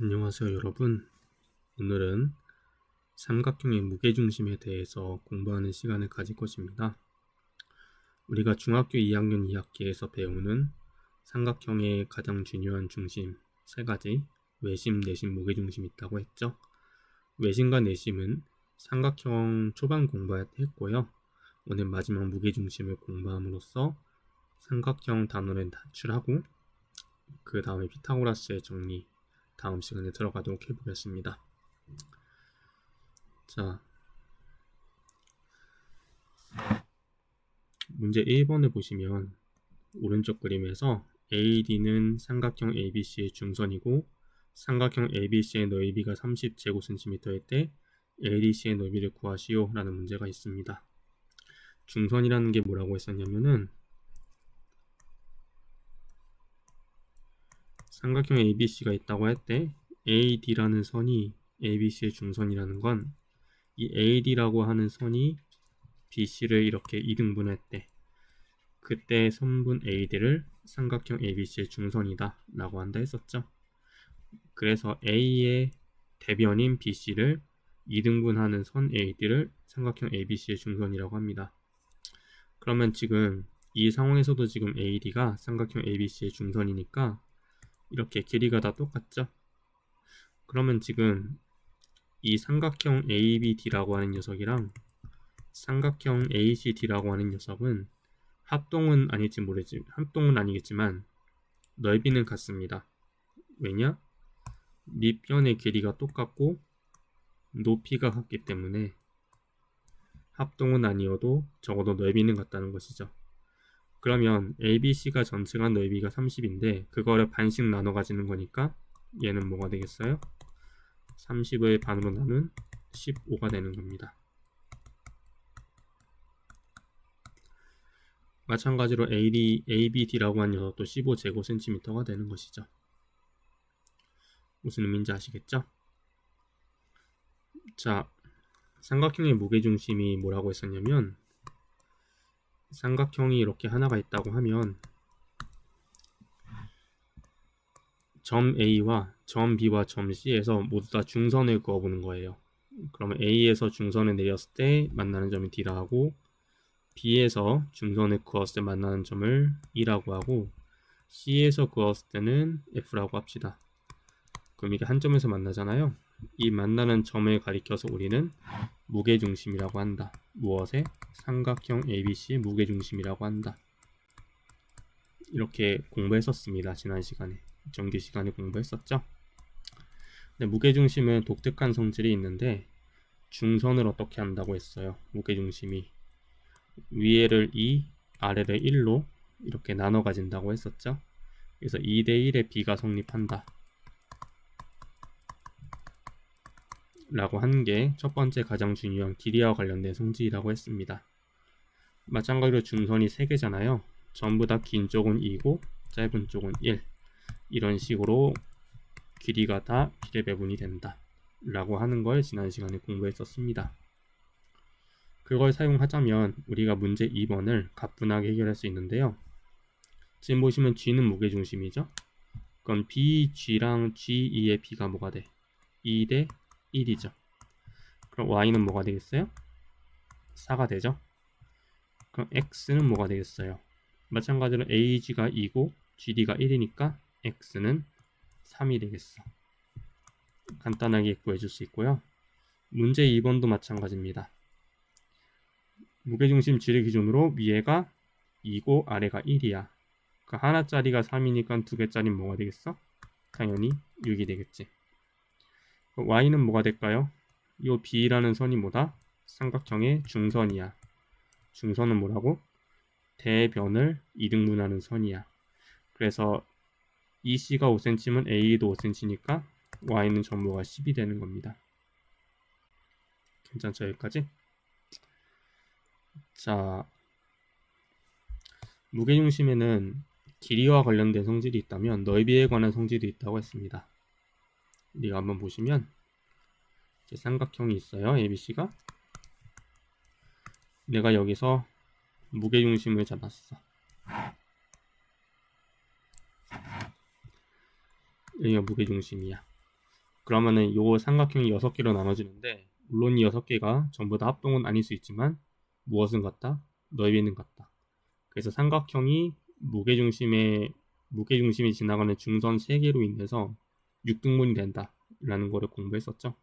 안녕하세요 여러분. 오늘은 삼각형의 무게중심에 대해서 공부하는 시간을 가질 것입니다. 우리가 중학교 2학년 2학기에서 배우는 삼각형의 가장 중요한 중심 3가지, 외심, 내심, 무게중심이 있다고 했죠. 외심과 내심은 삼각형 초반 공부했고요. 오늘 마지막 무게중심을 공부함으로써 삼각형 단원을 탈출하고 그 다음에 피타고라스의 정리 다음 시간에 들어가도록 해보겠습니다. 자, 문제 1번을 보시면 오른쪽 그림에서 AD는 삼각형 ABC의 중선이고 삼각형 ABC의 너비가 30제곱cm일 때 ADC의 너비를 구하시오 라는 문제가 있습니다. 중선이라는 게 뭐라고 했었냐면은 삼각형 ABC가 있다고 할 때 AD라는 선이 ABC의 중선이라는 건 이 AD라고 하는 선이 BC를 이렇게 2등분할 때 그때 선분 AD를 삼각형 ABC의 중선이다 라고 한다 했었죠. 그래서 A의 대변인 BC를 2등분하는 선 AD를 삼각형 ABC의 중선이라고 합니다. 그러면 지금 이 상황에서도 지금 AD가 삼각형 ABC의 중선이니까 이렇게 길이가 다 똑같죠. 그러면 지금 이 삼각형 ABD라고 하는 녀석이랑 삼각형 ACD라고 하는 녀석은 합동은 아니겠지만 넓이는 같습니다. 왜냐? 밑변의 길이가 똑같고 높이가 같기 때문에 합동은 아니어도 적어도 넓이는 같다는 것이죠. 그러면 ABC가 전체가 넓이가 30인데 그거를 반씩 나눠 가지는 거니까 얘는 뭐가 되겠어요? 30을 반으로 나눈 15가 되는 겁니다. 마찬가지로 ABD라고 하는 녀석도 15제곱cm가 되는 것이죠. 무슨 의미인지 아시겠죠? 자, 삼각형의 무게중심이 뭐라고 했었냐면 삼각형이 이렇게 하나가 있다고 하면 점 A와 점 B와 점 C에서 모두 다 중선을 그어보는 거예요. 그러면 A에서 중선을 내렸을 때 만나는 점이 D라 하고 B에서 중선을 그었을 때 만나는 점을 E라고 하고 C에서 그었을 때는 F라고 합시다. 그럼 이게 한 점에서 만나잖아요. 이 만나는 점을 가리켜서 우리는 무게중심이라고 한다. 무엇에? 삼각형 ABC 무게중심이라고 한다. 이렇게 공부했었습니다. 지난 시간에. 정규 시간에 공부했었죠. 근데 무게중심은 독특한 성질이 있는데 중선을 어떻게 한다고 했어요. 무게중심이 위에를 2, 아래를 1로 이렇게 나눠 가진다고 했었죠. 그래서 2대1의 B가 성립한다 라고 한 게 첫 번째 가장 중요한 길이와 관련된 성질이라고 했습니다. 마찬가지로 중선이 3개잖아요. 전부 다 긴 쪽은 2고 짧은 쪽은 1. 이런 식으로 길이가 다 비례배분이 된다 라고 하는 걸 지난 시간에 공부했었습니다. 그걸 사용하자면 우리가 문제 2번을 가뿐하게 해결할 수 있는데요. 지금 보시면 G는 무게중심이죠. 그럼 B, G랑 G2의 B가 뭐가 돼? 2대 1이죠. 그럼 Y는 뭐가 되겠어요? 4가 되죠. 그럼 X는 뭐가 되겠어요? 마찬가지로 AG가 2고 GD가 1이니까 X는 3이 되겠어. 간단하게 구해줄 수 있고요. 문제 2번도 마찬가지입니다. 무게중심 G를 기준으로 위에가 2고 아래가 1이야. 그 하나짜리가 3이니까 2개짜리는 뭐가 되겠어? 당연히 6이 되겠지. Y는 뭐가 될까요? 이 B라는 선이 뭐다? 삼각형의 중선이야. 중선은 뭐라고? 대변을 2등분하는 선이야. 그래서 EC가 5cm면 AE도 5cm니까 Y는 전부가 10이 되는 겁니다. 괜찮죠? 여기까지? 자, 무게중심에는 길이와 관련된 성질이 있다면 넓이에 관한 성질이 있다고 했습니다. 우리가 한번 보시면 삼각형이 있어요. ABC가. 내가 여기서 무게중심을 잡았어. 여기가 무게중심이야. 그러면은 요 삼각형이 6개로 나눠지는데, 물론 이 6개가 전부 다 합동은 아닐 수 있지만 무엇은 같다? 넓이는 같다. 그래서 삼각형이 무게중심이 지나가는 중선 3개로 인해서 6등분이 된다 라는 거를 공부했었죠.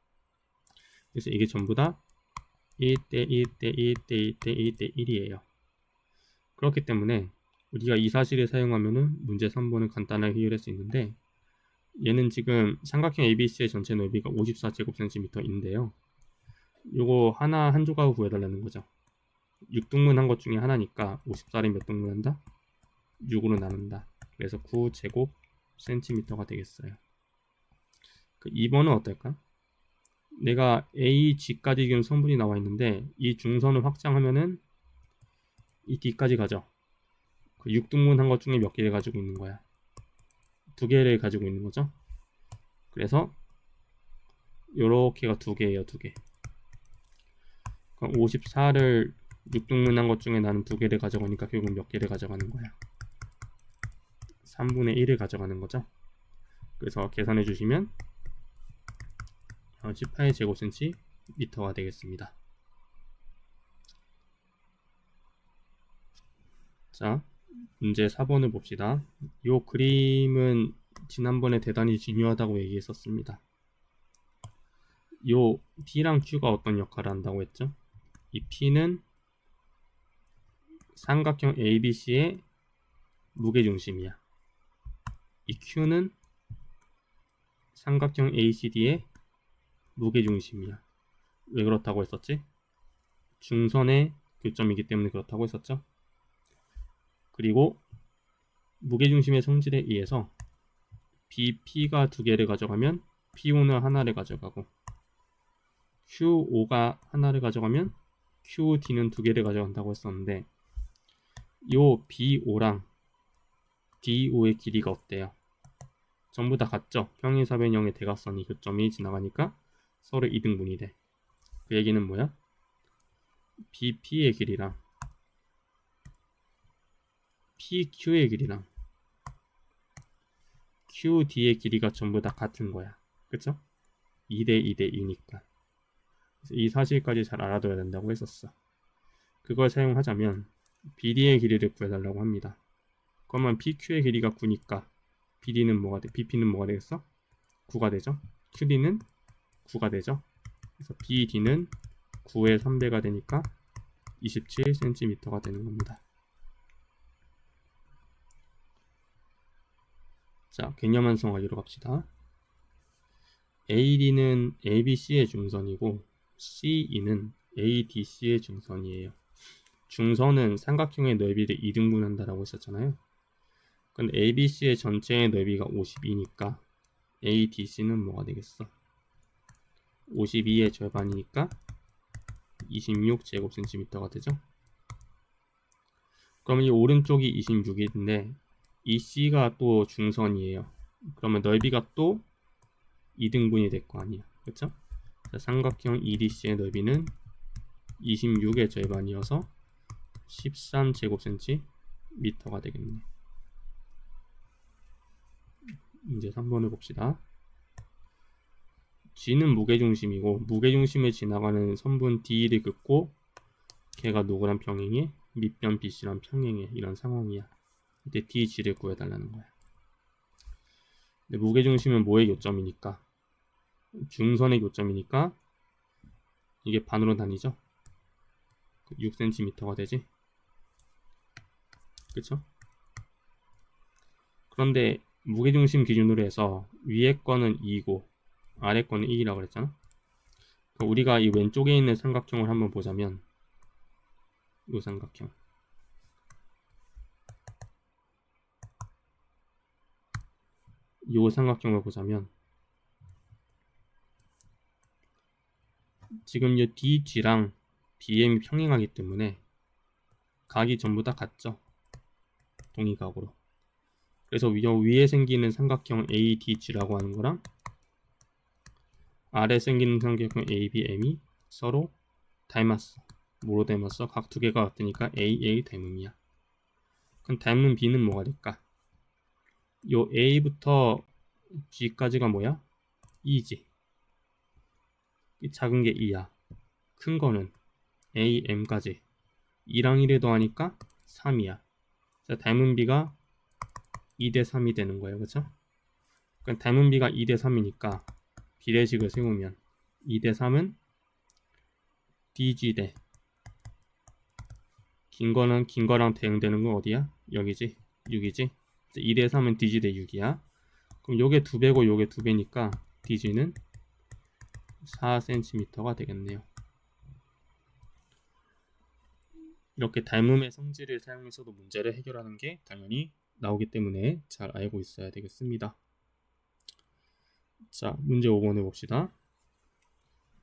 그래서 이게 전부 다 1대 1대 1대 1대 1대 1이에요. 그렇기 때문에 우리가 이 사실을 사용하면은 문제 3번을 간단하게 해결할 수 있는데, 얘는 지금 삼각형 ABC의 전체 넓이가 54제곱cm인데요. 요거 하나 한 조각을 구해달라는 거죠. 6등분 한 것 중에 하나니까 54를 몇 등분 한다? 6으로 나눈다. 그래서 9제곱cm가 되겠어요. 그 2번은 어떨까? 내가 A, G까지 지금 선분이 나와 있는데 이 중선을 확장하면은 이 D까지 가죠. 그 6등분 한 것 중에 몇 개를 가지고 있는 거야? 2개를 가지고 있는 거죠. 그래서 요렇게가 2개예요. 2개. 그럼 54를 6등분 한 것 중에 나는 2개를 가져가니까 결국 몇 개를 가져가는 거야? 3분의 1을 가져가는 거죠. 그래서 계산해 주시면 18제곱cm가 되겠습니다. 자, 문제 4번을 봅시다. 이 그림은 지난번에 대단히 중요하다고 얘기했었습니다. 이 P랑 Q가 어떤 역할을 한다고 했죠? 이 P는 삼각형 ABC의 무게중심이야. 이 Q는 삼각형 ACD의 무게중심이야. 왜 그렇다고 했었지? 중선의 교점이기 때문에 그렇다고 했었죠. 그리고 무게중심의 성질에 의해서 BP가 2개를 가져가면 PO는 하나를 가져가고, QO가 하나를 가져가면 QD는 2개를 가져간다고 했었는데, 요 BO랑 DO의 길이가 어때요? 전부 다 같죠? 평행사변형의 대각선이 교점이 지나가니까 서로 이등분이 돼. 그 얘기는 뭐야? BP의 길이랑 PQ의 길이랑 QD의 길이가 전부 다 같은 거야. 그쵸? 2대 2대 2니까. 이 사실까지 잘 알아둬야 된다고 했었어. 그걸 사용하자면 BD의 길이를 구해달라고 합니다. 그러면 PQ의 길이가 9니까 BD는 뭐가 돼? BP는 뭐가 되겠어? 9가 되죠. QD는 9가 되죠. 그래서 BD는 9의 3배가 되니까 27cm가 되는 겁니다. 자, 개념 완성하기로 갑시다. AD는 ABC의 중선이고 CE는 ADC의 중선이에요. 중선은 삼각형의 넓이를 2등분한다라고 했었잖아요. 근데 ABC의 전체의 넓이가 52니까 ADC는 뭐가 되겠어? 52의 절반이니까 26제곱cm가 되죠. 그러면 이 오른쪽이 26인데 이 C가 또 중선이에요. 그러면 넓이가 또 2등분이 될 거 아니야. 그쵸? 자, 삼각형 EDC의 넓이는 26의 절반이어서 13제곱cm가 되겠네. 이제 3번을 봅시다. G는 무게중심이고 무게중심을 지나가는 선분 D를 긋고 걔가 누구랑 평행해? 밑변 BC랑 평행해. 이런 상황이야. 이때 DG를 구해달라는 거야. 근데 무게중심은 뭐의 요점이니까? 중선의 요점이니까 이게 반으로 나뉘죠? 6cm가 되지? 그쵸? 그런데 무게중심 기준으로 해서 위에 거는 2고 아래 거는 1이라고 그랬잖아? 그러니까 우리가 이 왼쪽에 있는 삼각형을 한번 보자면 이 삼각형 이 삼각형을 보자면 지금 이 DG랑 BM이 평행하기 때문에 각이 전부 다 같죠? 동의각으로. 그래서 위에 생기는 삼각형 ADG라고 하는 거랑 아래 생기는 삼각형 ABM이 서로 닮았어. 뭐로 닮았어? 각 두 개가 같으니까 AA 닮음이야. 그럼 닮은 B는 뭐가 될까? 요 A부터 G까지가 뭐야? E지. 작은 게 2야. 큰 거는 AM까지 2랑 1을 더하니까 3이야. 자, 닮은 비가 2대 3이 되는 거예요. 그쵸? 그럼 닮은 비가 2대 3이니까 비례식을 세우면 2대 3은 DG 대 긴 거는 긴 거랑 대응되는 건 어디야? 여기지. 6이지. 2대 3은 DG 대 6이야. 그럼 요게 2배고 요게 2배니까 DG는 4cm가 되겠네요. 이렇게 닮음의 성질을 사용해서도 문제를 해결하는 게 당연히 나오기 때문에 잘 알고 있어야 되겠습니다. 자, 문제 5번 해봅시다.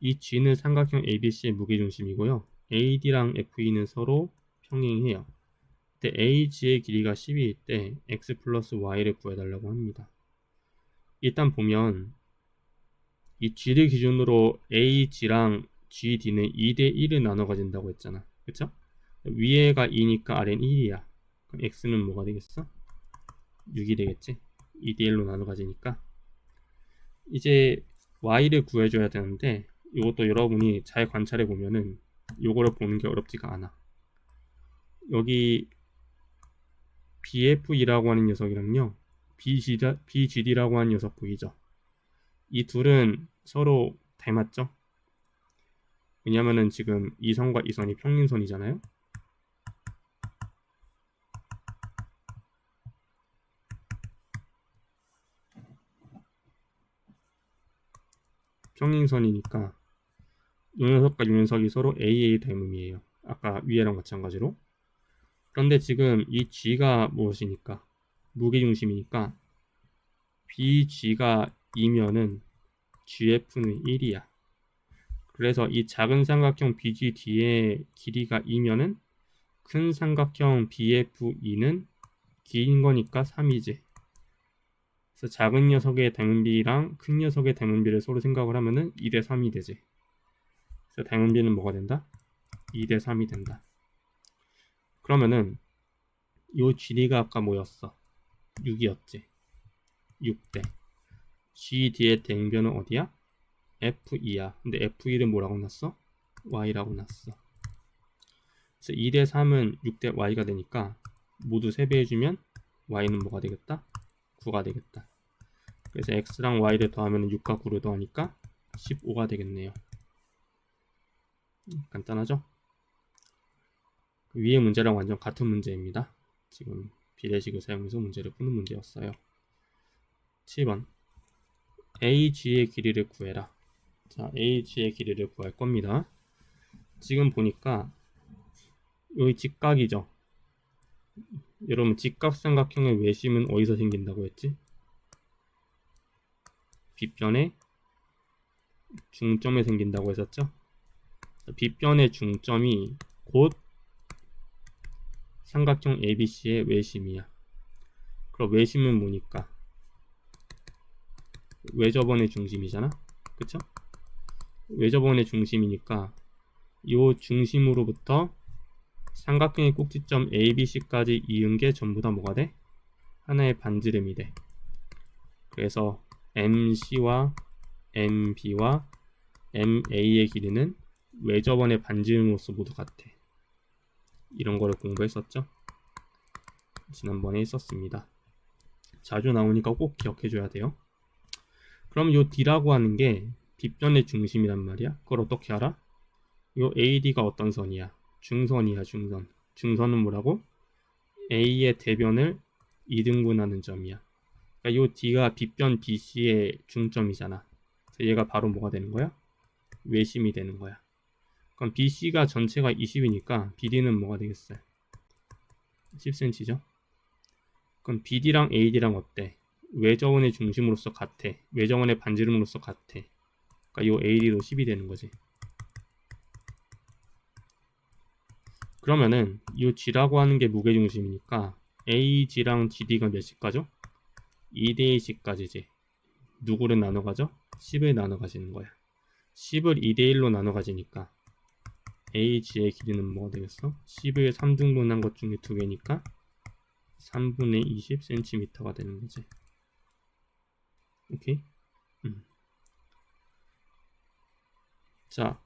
이 G는 삼각형 ABC의 무게중심이고요. AD랑 FE는 서로 평행해요. 그때 AG의 길이가 10일 때 X 플러스 Y를 구해달라고 합니다. 일단 보면 이 G를 기준으로 AG랑 GD는 2대 1을 나눠 가진다고 했잖아. 그쵸? 위에가 2니까 아래는 1이야. 그럼 X는 뭐가 되겠어? 6이 되겠지? 2대 1로 나눠 가지니까. 이제 Y를 구해줘야 되는데 이것도 여러분이 잘 관찰해 보면은 요거를 보는 게 어렵지가 않아. 여기 BF이라고 하는 녀석이랑요 BGD라고 하는 녀석 보이죠? 이 둘은 서로 닮았죠? 왜냐면은 지금 이 선과 이 선이 평행선이잖아요. 평행선이니까 요 녀석과 요 녀석이 서로 AA 닮음이에요. 아까 위에랑 마찬가지로. 그런데 지금 이 G가 무엇이니까? 무게중심이니까 BG가 2면은 GF는 1이야. 그래서 이 작은 삼각형 BGD의 길이가 2면은 큰 삼각형 BFE는 긴 거니까 3이지. 그래서 작은 녀석의 닮은비랑 큰 녀석의 닮은비를 서로 생각을 하면은 2대 3이 되지. 그래서 닮은비는 뭐가 된다? 2대 3이 된다. 그러면은 요 길이가 아까 뭐였어? 6이었지. 6대 GD의 대응변은 어디야? F2야. 근데 F1은 뭐라고 났어? Y라고 났어. 그래서 2대 3은 6대 Y가 되니까 모두 3배 해주면 Y는 뭐가 되겠다? 9가 되겠다. 그래서 X랑 Y를 더하면 6과 9를 더하니까 15가 되겠네요. 간단하죠? 위의 문제랑 완전 같은 문제입니다. 지금 비례식을 사용해서 문제를 푸는 문제였어요. 7번 AG의 길이를 구해라. 자, AG의 길이를 구할 겁니다. 지금 보니까 여기 직각이죠. 여러분 직각삼각형의 외심은 어디서 생긴다고 했지? 빗변의 중점에 생긴다고 했었죠? 빗변의 중점이 곧 삼각형 ABC의 외심이야. 그럼 외심은 뭐니까? 외접원의 중심이잖아? 그쵸? 외접원의 중심이니까 이 중심으로부터 삼각형의 꼭지점 ABC까지 이은 게 전부 다 뭐가 돼? 하나의 반지름이 돼. 그래서 MC와 MB와 MA의 길이는 외접원의 반지름으로서 모두 같아. 이런 거를 공부했었죠? 지난번에 있었습니다. 자주 나오니까 꼭 기억해줘야 돼요. 그럼 요 D라고 하는 게 빗변의 중심이란 말이야. 그걸 어떻게 알아? 요 AD가 어떤 선이야? 중선이야, 중선. 중선은 뭐라고? A의 대변을 2등분하는 점이야. 그러니까 요 D가 빗변 BC의 중점이잖아. 그래서 얘가 바로 뭐가 되는 거야? 외심이 되는 거야. 그럼 BC가 전체가 20이니까 BD는 뭐가 되겠어요? 10cm죠? 그럼 BD랑 AD랑 어때? 외저원의 중심으로서 같아. 외저원의 반지름으로서 같아. 그러니까 요 AD도 10이 되는 거지. 그러면은 이 G라고 하는 게 무게중심이니까 AG랑 GD가 몇씩 가죠? 2대 2씩까지지. 누구를 나눠 가죠? 10을 나눠 가지는 거야. 10을 2대 1로 나눠 가지니까 AG의 길이는 뭐가 되겠어? 10을 3등분한 것 중에 2개니까 3분의 20cm가 되는 거지. 오케이? 자,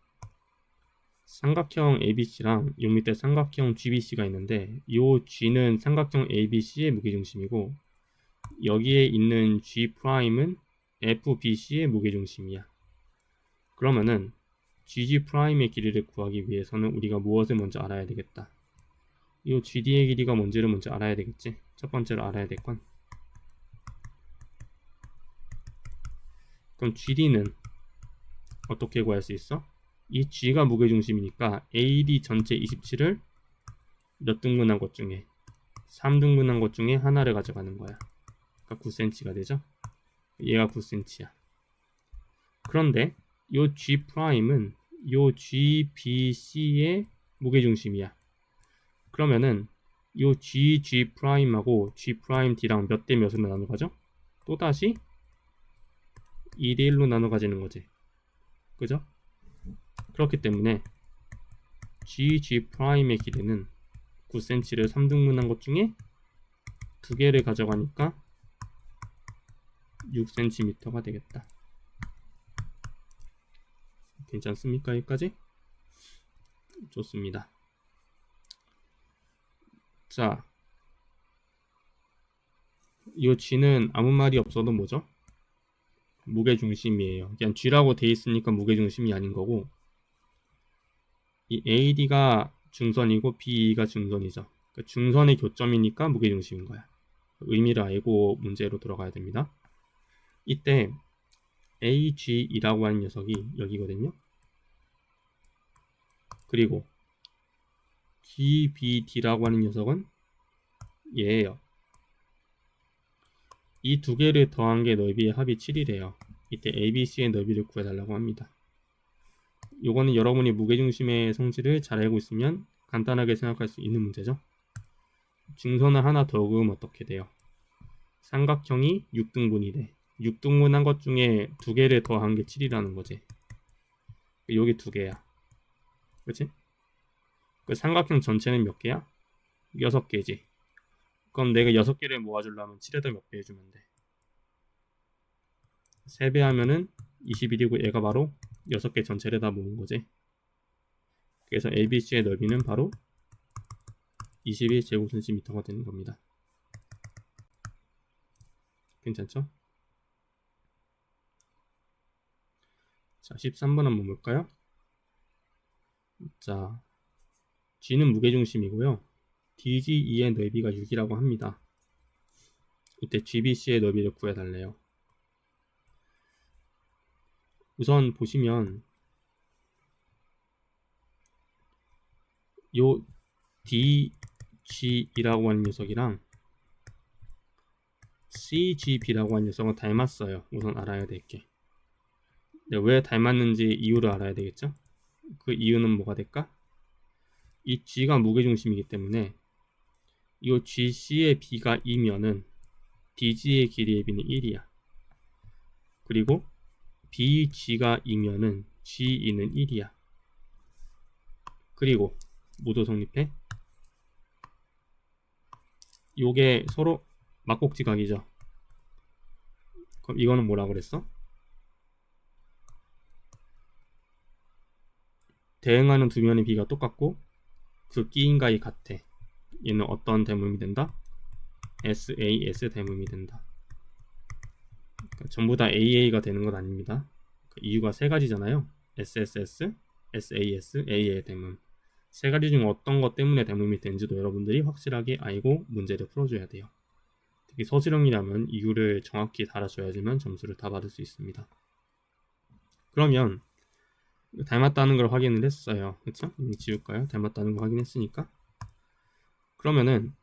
삼각형 ABC랑 요 밑에 삼각형 GBC가 있는데 요 G는 삼각형 ABC의 무게중심이고 여기에 있는 G'은 FBC의 무게중심이야. 그러면은 GG'의 길이를 구하기 위해서는 우리가 무엇을 먼저 알아야 되겠다. 이 GD의 길이가 뭔지를 먼저 알아야 되겠지. 첫 번째로 알아야 될 건. 그럼 GD는 어떻게 구할 수 있어? 이 G가 무게중심이니까 AD 전체 27을 몇 등분한 것 중에 3등분한 것 중에 하나를 가져가는 거야. 그러니까 9cm가 되죠. 얘가 9cm야. 그런데 요 G'은 요 GBC의 무게중심이야. 그러면은 요 G'하고 G'D랑 몇 대 몇으로 나눠가죠? 또다시 2대 1로 나눠 가지는 거지. 그죠? 그렇기 때문에 G'의 길이는 9cm를 3등분한 것 중에 2개를 가져가니까 6cm가 되겠다. 괜찮습니까? 여기까지? 좋습니다. 자, 이 G는 아무 말이 없어도 뭐죠? 무게중심이에요. 그냥 G라고 돼 있으니까 무게중심이 아닌 거고, 이 AD가 중선이고 BE가 중선이죠. 그러니까 중선의 교점이니까 무게중심인 거야. 의미를 알고 문제로 들어가야 됩니다. 이때 AG이라고 하는 녀석이 여기거든요. 그리고 GBD라고 하는 녀석은 얘예요. 이 두 개를 더한 게 넓이의 합이 7이래요. 이때 ABC의 넓이를 구해달라고 합니다. 요거는 여러분이 무게중심의 성질을 잘 알고 있으면 간단하게 생각할 수 있는 문제죠. 중선을 하나 더 그으면 어떻게 돼요? 삼각형이 6등분이 돼. 6등분한 것 중에 두 개를 더한 게 7이라는 거지. 요게 두 개야. 그치? 그 삼각형 전체는 몇 개야? 6개지. 그럼 내가 6개를 모아주려면 7에다 몇 배 해주면 돼? 3배 하면은 21이고 얘가 바로 6개 전체를 다 모은 거지. 그래서 ABC의 넓이는 바로 21제곱cm가 되는 겁니다. 괜찮죠? 자, 13번 한번 볼까요? 자, G는 무게중심이고요. DGE의 넓이가 6이라고 합니다. 이때 GBC의 넓이를 구해달래요. 우선 보시면 요 DG이라고 하는 녀석이랑 CGB라고 하는 녀석은 닮았어요. 우선 알아야 될 게. 왜 닮았는지 이유를 알아야 되겠죠? 그 이유는 뭐가 될까? 이 G가 무게중심이기 때문에 이 GC의 B가 2면은 DG의 길이의 B는 1이야. 그리고 BG가 2면은 GE는 1이야. 그리고 모두 성립해. 요게 서로 막곡지각이죠. 그럼 이거는 뭐라 그랬어? 대응하는 두 면의 B가 똑같고 그 끼인가이 같아. 얘는 어떤 대문이 된다? SAS 대문이 된다. 그러니까 전부 다 AA가 되는 건 아닙니다. 그 이유가 세 가지잖아요. SSS, SAS, AA 대문. 세 가지 중 어떤 것 때문에 대문이 되는지도 여러분들이 확실하게 알고 문제를 풀어줘야 돼요. 특히 서술형이라면 이유를 정확히 달아줘야지만 점수를 다 받을 수 있습니다. 그러면 닮았다는 걸 확인을 했어요. 그쵸? 지울까요? 닮았다는 걸 확인했으니까. 그러면은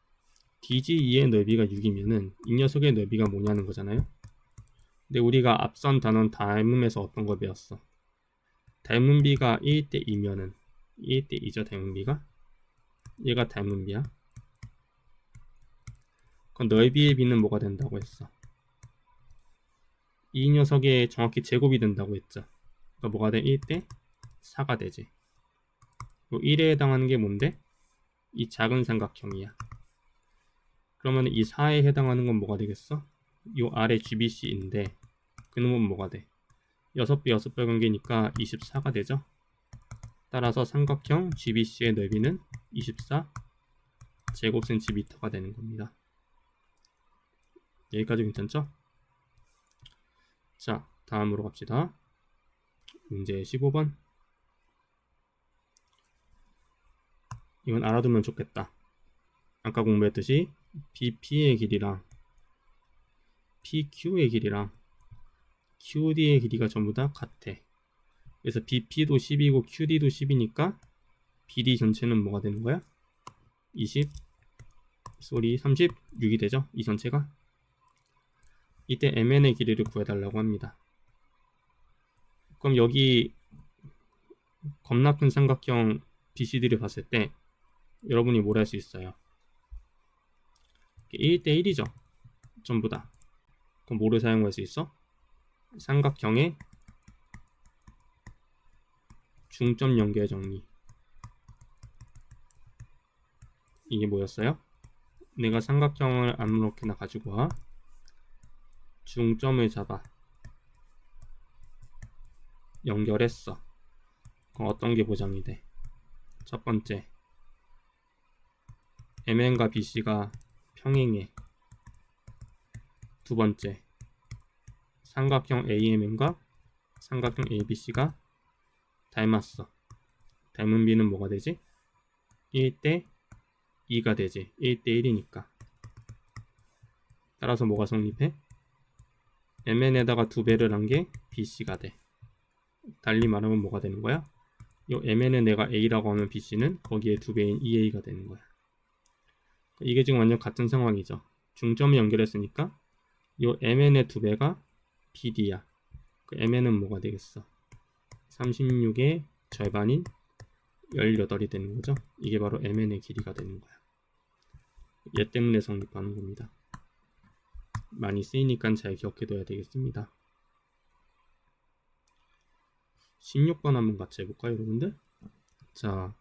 DGE의 넓이가 6이면은 이 녀석의 넓이가 뭐냐는 거잖아요. 근데 우리가 앞선 단원 닮음에서 어떤 걸 배웠어? 닮은 비가 1대 2면은 1대 2죠. 닮은 비가. 얘가 닮은 비야. 그럼 넓이의 비는 뭐가 된다고 했어? 이 녀석의 정확히 제곱이 된다고 했죠. 그러니까 뭐가 돼? 1대 4가 되지. 1에 해당하는 게 뭔데? 이 작은 삼각형이야. 그러면 이 4에 해당하는 건 뭐가 되겠어? 요 아래 GBC인데 그놈은 뭐가 돼? 6배 6배 관계니까 24가 되죠. 따라서 삼각형 GBC의 넓이는 24 제곱센티미터가 되는 겁니다. 여기까지 괜찮죠? 자, 다음으로 갑시다. 문제 15번. 이건 알아두면 좋겠다. 아까 공부했듯이 BP의 길이랑 PQ의 길이랑 QD의 길이가 전부 다 같아. 그래서 BP도 10이고 QD도 10이니까 BD 전체는 뭐가 되는 거야? 36이 되죠? 이 전체가. 이때 MN의 길이를 구해달라고 합니다. 그럼 여기 겁나 큰 삼각형 BCD를 봤을 때 여러분이 뭘 할 수 있어요? 1대1이죠. 전부 다. 그럼 뭐를 사용할 수 있어? 삼각형의 중점 연결 정리. 이게 뭐였어요? 내가 삼각형을 아무렇게나 가지고 와. 중점을 잡아. 연결했어. 그럼 어떤 게 보장이 돼? 첫 번째, MN과 BC가 평행해. 두 번째, 삼각형 AMN과 삼각형 ABC가 닮았어. 닮은 B는 뭐가 되지? 1대 2가 되지. 1대 1이니까. 따라서 뭐가 성립해? MN에다가 2배를 한 게 BC가 돼. 달리 말하면 뭐가 되는 거야? 요 MN은 내가 A라고 하면 BC는 거기에 2배인 2A가 되는 거야. 이게 지금 완전 같은 상황이죠. 중점을 연결했으니까 요 MN의 2배가 BD야. 그 MN은 뭐가 되겠어? 36의 절반인 18이 되는 거죠. 이게 바로 MN의 길이가 되는 거야. 얘 때문에 성립하는 겁니다. 많이 쓰이니까 잘 기억해둬야 되겠습니다. 16번 한번 같이 해볼까요, 여러분들? 자,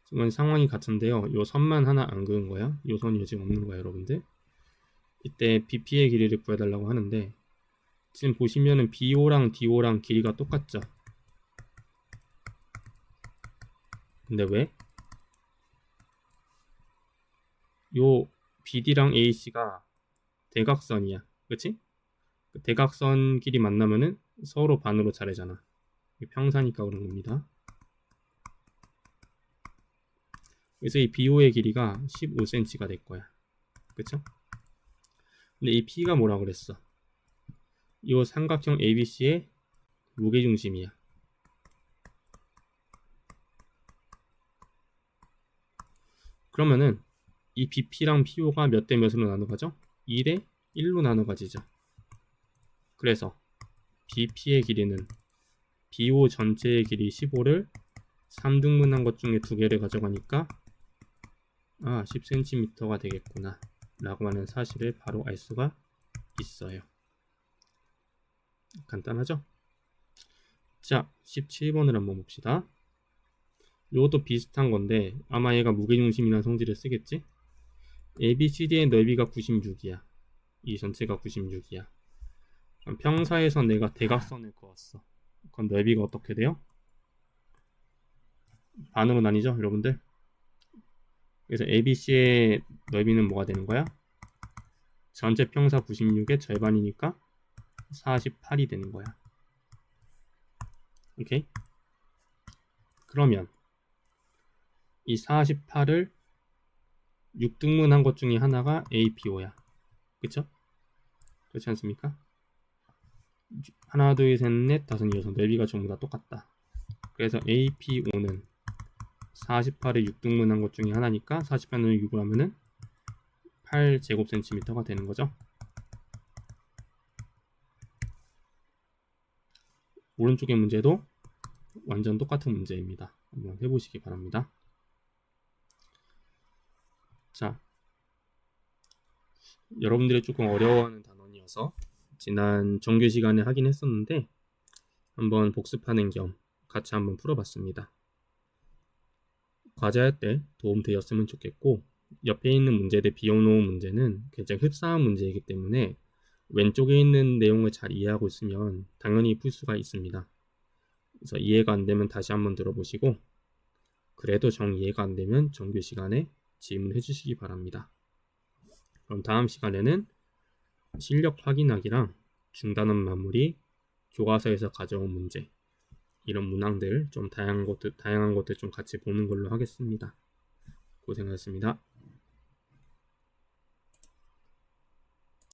지금 상황이 같은데요. 요 선만 하나 안 그은 거야. 요 선이 지금 없는 거야, 여러분들. 이때 BP의 길이를 구해달라고 하는데 지금 보시면은 BO랑 DO랑 길이가 똑같죠. 근데 왜? 요 BD랑 AC가 대각선이야. 그치? 대각선 길이 만나면은 서로 반으로 자르잖아. 평사니까 그런 겁니다. 그래서 이 BO의 길이가 15cm가 될 거야. 그쵸? 근데 이 P가 뭐라 그랬어? 이 삼각형 ABC의 무게중심이야. 그러면은 이 BP랑 PO가 몇 대 몇으로 나눠가죠? 2대 1로 나눠가지죠. 그래서 BP의 길이는 BO 전체의 길이 15를 3등분한 것 중에 2개를 가져가니까 10cm가 되겠구나 라고 하는 사실을 바로 알 수가 있어요. 간단하죠? 자, 17번을 한번 봅시다. 이것도 비슷한 건데 아마 얘가 무게중심이라는 성질을 쓰겠지? ABCD의 넓이가 96이야. 이 전체가 96이야. 평사에서 내가 대각선을 그었어. 그럼 넓이가 어떻게 돼요? 반으로 나뉘죠, 여러분들? 그래서 ABC의 넓이는 뭐가 되는 거야? 전체 평사 96의 절반이니까 48이 되는 거야. 오케이? 그러면 이 48을 6등분한 것 중에 하나가 APO야. 그쵸? 그렇지 않습니까? 하나, 둘, 셋, 넷, 다섯, 여섯. 넓이가 전부 다 똑같다. 그래서 APO는 48을 6등분한 것 중에 하나니까 48을 6을 하면은 8제곱센티미터가 되는 거죠. 오른쪽의 문제도 완전 똑같은 문제입니다. 한번 해보시기 바랍니다. 자, 여러분들이 조금 어려워하는 단원이어서 지난 정규 시간에 하긴 했었는데 한번 복습하는 겸 같이 한번 풀어봤습니다. 과제할 때 도움되었으면 좋겠고 옆에 있는 문제들 비워놓은 문제는 굉장히 흡사한 문제이기 때문에 왼쪽에 있는 내용을 잘 이해하고 있으면 당연히 풀 수가 있습니다. 그래서 이해가 안 되면 다시 한번 들어보시고 그래도 정 이해가 안 되면 정규 시간에 질문해 주시기 바랍니다. 그럼 다음 시간에는 실력 확인하기랑 중단원 마무리, 교과서에서 가져온 문제, 이런 문항들 좀 다양한 것들 좀 같이 보는 걸로 하겠습니다. 고생하셨습니다.